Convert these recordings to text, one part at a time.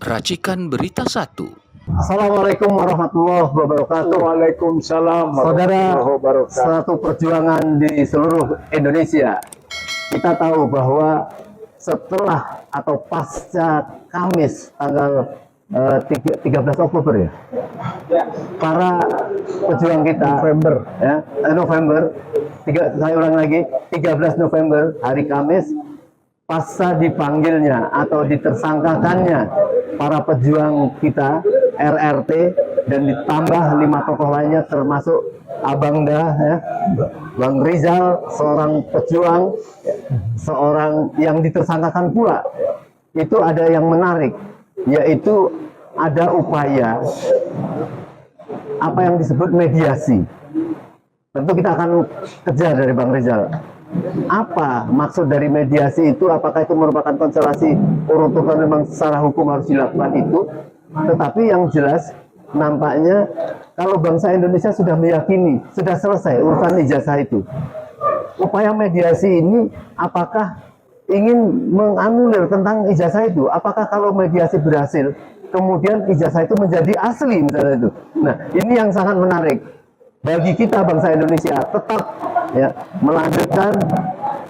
Racikan Berita 1. Assalamualaikum warahmatullahi wabarakatuh. Waalaikumsalam Saudara, warahmatullahi wabarakatuh. suatu perjuangan di seluruh Indonesia. Kita tahu bahwa setelah atau pasca Kamis tanggal 13 Oktober para pejuang kita November, saya ulang lagi, 13 November hari Kamis, pasca dipanggilnya atau ditersangkakannya para pejuang kita RRT dan ditambah 5 tokoh lainnya termasuk Abang Bang Rizal, seorang pejuang, seorang yang ditersangkakan pula. Itu ada yang menarik, yaitu ada upaya apa yang disebut mediasi. Tentu kita akan kejar dari Bang Rizal. Apa maksud dari mediasi itu? Apakah itu merupakan konstelasi urut-urutan memang secara hukum harus dilakukan itu? Tetapi yang jelas nampaknya kalau bangsa Indonesia sudah meyakini sudah selesai urusan ijazah itu. Upaya mediasi ini apakah ingin menganulir tentang ijazah itu? Apakah kalau mediasi berhasil kemudian ijazah itu menjadi asli misalnya itu? Nah, ini yang sangat menarik bagi kita bangsa Indonesia, tetap melanjutkan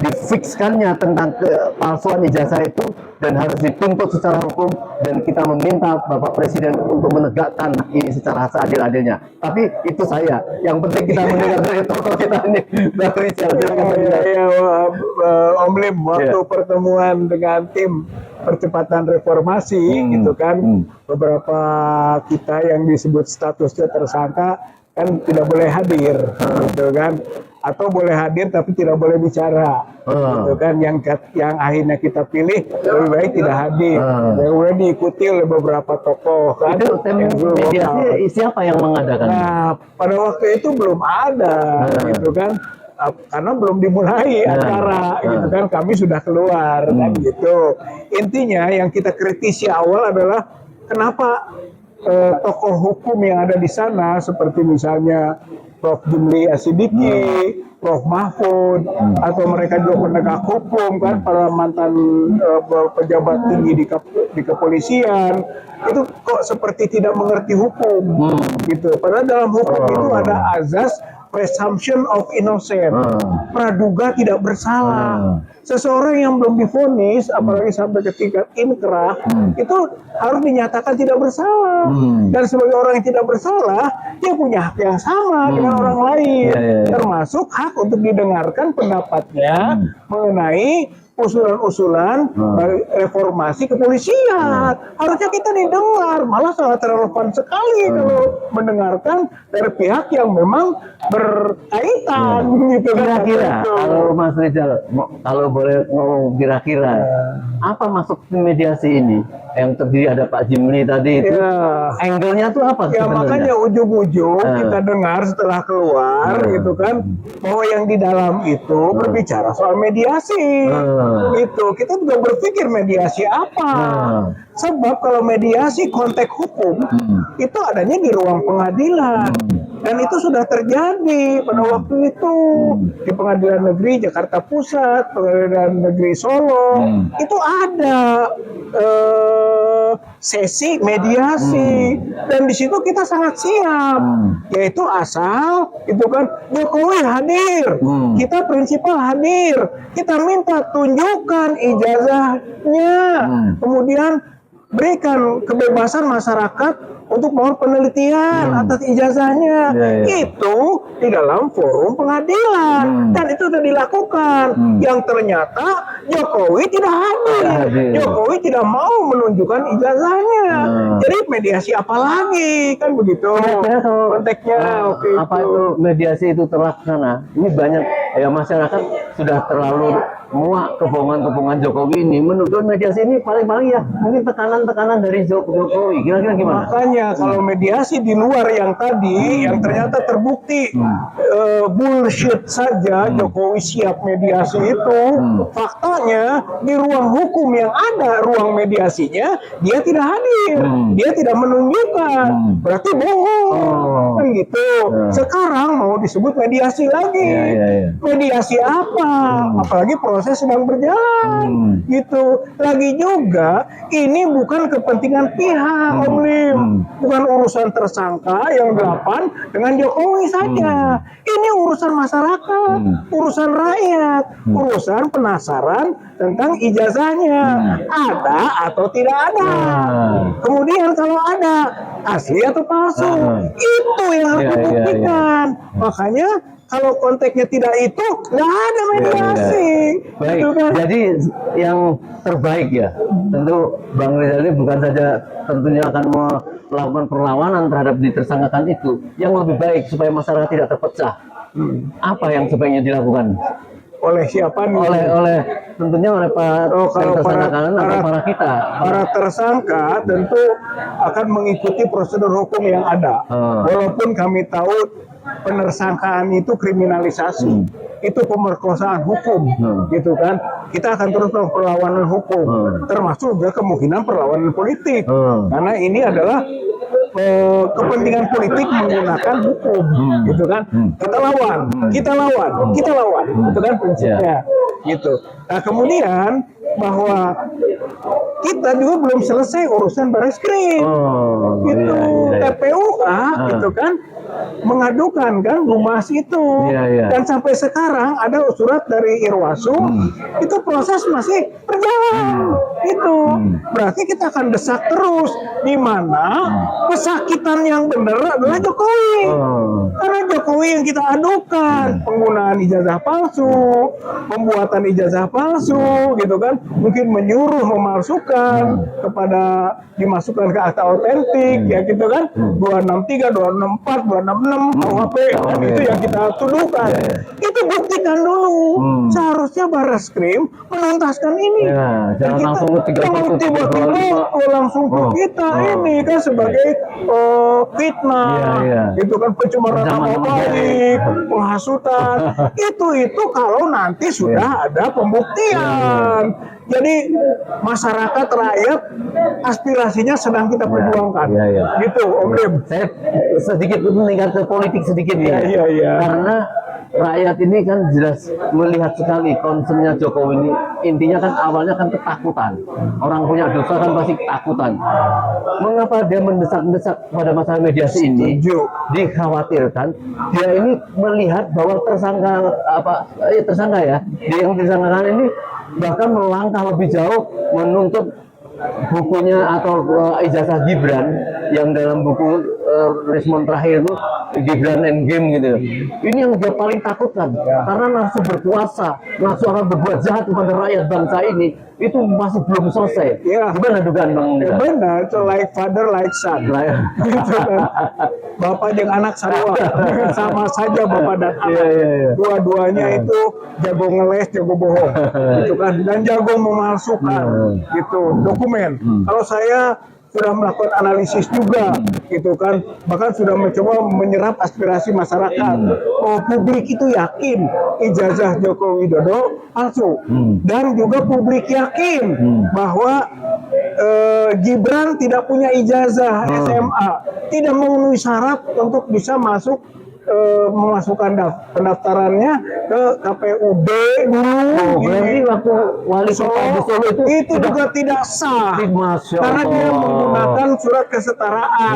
difikskannya tentang kepalsuan ijazah itu dan harus dituntut secara hukum, dan kita meminta Bapak Presiden untuk menegakkan ini secara seadil-adilnya. Tapi itu saya, yang penting kita mendengar dari tokoh kita ini, Bang Rizal. Om Lim, waktu pertemuan dengan tim percepatan reformasi gitu kan, beberapa kita yang disebut statusnya tersangka kan tidak boleh hadir, gitu kan, atau boleh hadir tapi tidak boleh bicara, gitu kan. Yang akhirnya kita pilih lebih baik tidak hadir, kemudian diikuti oleh beberapa tokoh kan. Itu mediasi siapa yang mengadakan? Nah, pada waktu itu belum ada, gitu kan, karena belum dimulai acara, gitu kan. Kami sudah keluar, kan gitu. Intinya yang kita kritisi awal adalah kenapa tokoh hukum yang ada di sana seperti misalnya Prof. Jumli Asidiki, Prof. Mahfud, atau mereka juga penegak hukum kan, para mantan pejabat tinggi di kepolisian, itu kok seperti tidak mengerti hukum, gitu. Padahal dalam hukum itu ada azas presumption of innocence, praduga tidak bersalah. Seseorang yang belum divonis, apalagi sampai ke tingkat inkrah, itu harus dinyatakan tidak bersalah. Dan sebagai orang yang tidak bersalah, dia punya hak yang sama dengan orang lain, termasuk hak untuk didengarkan pendapatnya mengenai usulan-usulan reformasi kepolisian. Harusnya kita didengar, malah sangat relevan sekali kalau mendengarkan dari pihak yang memang berkaitan, gitu kan. Kira-kira kalau Mas Rizal, kalau boleh ngomong kira-kira, apa maksud mediasi ini? Yang terdiri ada Pak Jimli tadi itu, angle-nya tuh apa? Ya makanya ujung-ujung kita dengar setelah keluar, gitu kan, bahwa yang di dalam itu berbicara soal mediasi. Gitu. Kita juga berpikir mediasi apa? Sebab kalau mediasi konteks hukum itu adanya di ruang pengadilan, dan itu sudah terjadi pada waktu itu di Pengadilan Negeri Jakarta Pusat, Pengadilan Negeri Solo, itu ada sesi mediasi, dan di situ kita sangat siap, yaitu asal itu kan Jokowi hadir, kita prinsipal hadir, kita minta tunjukkan ijazahnya, kemudian berikan kebebasan masyarakat untuk mohon penelitian atas ijazahnya. Itu di dalam forum pengadilan, dan itu sudah dilakukan. Yang ternyata Jokowi tidak hadir, Jokowi tidak mau menunjukkan ijazahnya. Jadi mediasi apa lagi, kan begitu konteksnya. Apa itu mediasi itu terlaksana? Ini banyak masyarakat sudah terlalu muak kebohongan-kebohongan Jokowi ini. Menurut mediasi ini paling-paling ya mungkin tekanan-tekanan dari Jokowi. Kira-kira gimana? Makanya kalau mediasi di luar yang tadi, yang ternyata terbukti bullshit saja, Jokowi siap mediasi itu, faktanya di ruang hukum yang ada ruang mediasinya, dia tidak hadir, dia tidak menunjukkan, berarti bohong, kan gitu. Sekarang mau disebut mediasi lagi, mediasi apa? Apalagi proses proses sedang berjalan, gitu. Lagi juga ini bukan kepentingan pihak, Om Lim, bukan urusan tersangka yang 8 dengan Jokowi saja. Ini urusan masyarakat, urusan rakyat, urusan penasaran tentang ijazahnya, ada atau tidak ada. Kemudian kalau ada, asli atau palsu, itu yang harus dibuktikan. Makanya kalau konteksnya tidak itu, nggak ada mediasi. Baik, Gitu kan? jadi yang terbaik ya, tentu Bang Rizal ini bukan saja tentunya akan melakukan perlawanan terhadap ditersangkakan itu. Yang lebih baik supaya masyarakat tidak terpecah. Apa yang sebaiknya dilakukan? Oleh siapa nih? Oleh tentunya oleh Pak Kalau para kita. Para tersangka tentu akan mengikuti prosedur hukum yang ada. Walaupun kami tahu penersangkaan itu kriminalisasi, itu pemerkosaan hukum, gitu kan. Kita akan terus melakukan perlawanan hukum, termasuk juga kemungkinan perlawanan politik, karena ini adalah kepentingan politik menggunakan hukum, gitu kan. Kita lawan, gitu kan prinsipnya, gitu. Nah kemudian bahwa kita juga belum selesai urusan Barreskrim, gitu. TPUK, gitu kan, mengadukan kan Humas itu, dan sampai sekarang ada surat dari Irwasum, itu proses masih berjalan, itu berarti kita akan desak terus, di mana pesakitan yang benar adalah Jokowi, karena Jokowi yang kita adukan penggunaan ijazah palsu, pembuatan ijazah palsu, gitu kan, mungkin menyuruh memalsukan kepada dimasukkan ke akta otentik, ya gitu kan, 263, 264, 266 KUHP, dan itu yang kita tuduhkan. Itu buktikan dulu. Seharusnya Barreskrim menuntaskan ini. Jangan langsung tiba-tiba langsung ke kita ini kan sebagai fitnah, gitu kan, pencemaran nama baik, penghasutan. itu kalau nanti sudah ada pembuktian. Jadi masyarakat, rakyat, aspirasinya sedang kita perjuangkan. Gitu, Om Lim. Saya sedikit meningkat ke politik sedikit ya. Karena rakyat ini kan jelas melihat sekali concernnya Jokowi ini. Intinya kan awalnya kan ketakutan. Orang punya dosa kan pasti ketakutan. Mengapa dia mendesak-desak pada masalah mediasi ini? Dikhawatirkan dia ini melihat bahwa tersangka ya, dia yang tersangkakan ini bahkan melangkah lebih jauh menuntut bukunya atau ijazah Gibran yang dalam buku Rismon terakhir itu Gibran Endgame gitu. Ini yang dia paling takutkan, karena nafsu berkuasa, nafsu akan berbuat jahat kepada rakyat bangsa ini itu masih belum selesai. Gimana dugaan Bang? Benar, itu like father like son. Gitu kan. Bapak dan anak sama saja bapak dan anak. Dua-duanya itu jago ngeles, jago bohong, gitu kan, dan jago memalsukan, gitu, dokumen. Kalau saya sudah melakukan analisis juga, gitu kan, bahkan sudah mencoba menyerap aspirasi masyarakat. Publik itu yakin ijazah Joko Widodo palsu, dan juga publik yakin bahwa Gibran tidak punya ijazah SMA, tidak memenuhi syarat untuk bisa masuk memasukkan pendaftarannya ke KPUD dulu. Berarti waktu wali kota Solo itu juga tidak sah, karena dia menggunakan surat kesetaraan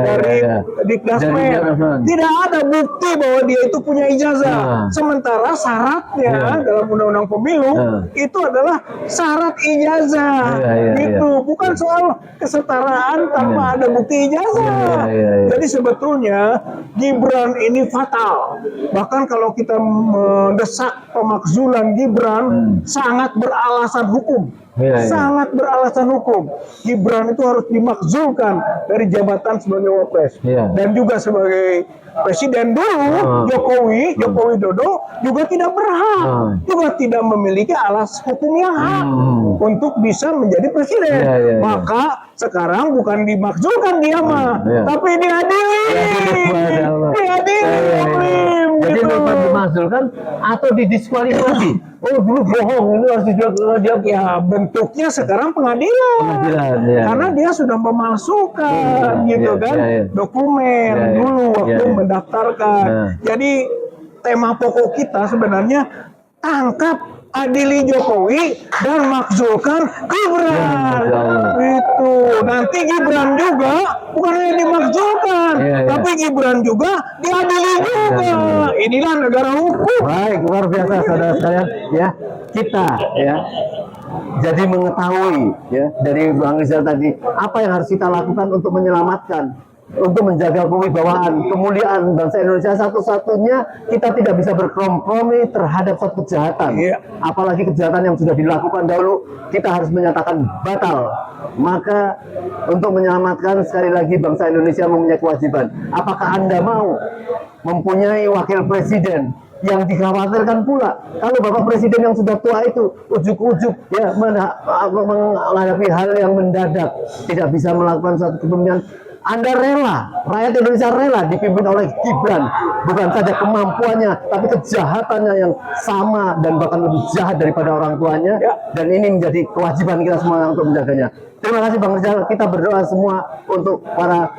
dari Dikdasmen. Tidak ada bukti bahwa dia itu punya ijazah. Sementara syaratnya dalam Undang-Undang Pemilu itu adalah syarat ijazah. Gitu, bukan soal kesetaraan tanpa ada bukti ijazah. Jadi sebetulnya Gibran ini fatal. Bahkan kalau kita mendesak pemakzulan Gibran, sangat beralasan hukum. Sangat beralasan hukum. Gibran itu harus dimakzulkan dari jabatan sebagai Wapres, dan juga sebagai Presiden dulu. Jokowi Widodo juga tidak berhak, juga tidak memiliki alas hukum yang hak untuk bisa menjadi presiden. Maka sekarang bukan dimakzulkan dia mah, tapi diadili. Jadi lupa dimakzulkan atau didiskualifikasi. Oh dulu bohong, ini harus dia. Ya bentuknya sekarang pengadilan, karena dia sudah memalsukan, gitu kan, dokumen dulu waktu mendaftarkan. Jadi tema pokok kita sebenarnya tangkap adili Jokowi dan makzulkan Gibran. Itu nanti Gibran juga bukan hanya dimakzulkan, tapi Gibran juga diadili juga. Inilah negara hukum. Baik, luar biasa saudara sekalian ya. Kita ya jadi mengetahui ya dari Bang Rizal tadi apa yang harus kita lakukan untuk menyelamatkan, untuk menjaga kewibawaan, kemuliaan bangsa Indonesia. Satu-satunya kita tidak bisa berkompromi terhadap suatu kejahatan, apalagi kejahatan yang sudah dilakukan dahulu. Kita harus menyatakan batal. Maka untuk menyelamatkan, sekali lagi bangsa Indonesia mempunyai kewajiban. Apakah Anda mau mempunyai wakil presiden yang dikhawatirkan pula kalau Bapak Presiden yang sudah tua itu ujuk-ujuk ya menghadapi hal yang mendadak, tidak bisa melakukan suatu kepemimpinan? Anda rela, rakyat Indonesia rela dipimpin oleh Gibran, bukan saja kemampuannya, tapi kejahatannya yang sama dan bahkan lebih jahat daripada orang tuanya. Dan ini menjadi kewajiban kita semua untuk menjaganya. Terima kasih Bang Rizal. Kita berdoa semua untuk para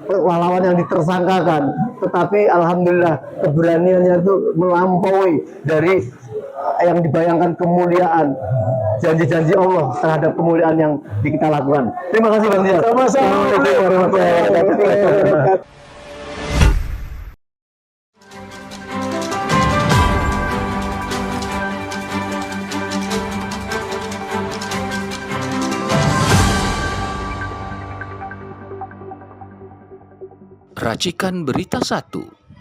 pahlawan yang ditersangkakan. Tetapi alhamdulillah keberaniannya itu melampaui dari yang dibayangkan kemuliaan, janji-janji Allah terhadap kemuliaan yang kita lakukan. Terima kasih Bang Rizal. Sama-sama. Assalamualaikum warahmatullahi wabarakatuh. Racikan Berita 1.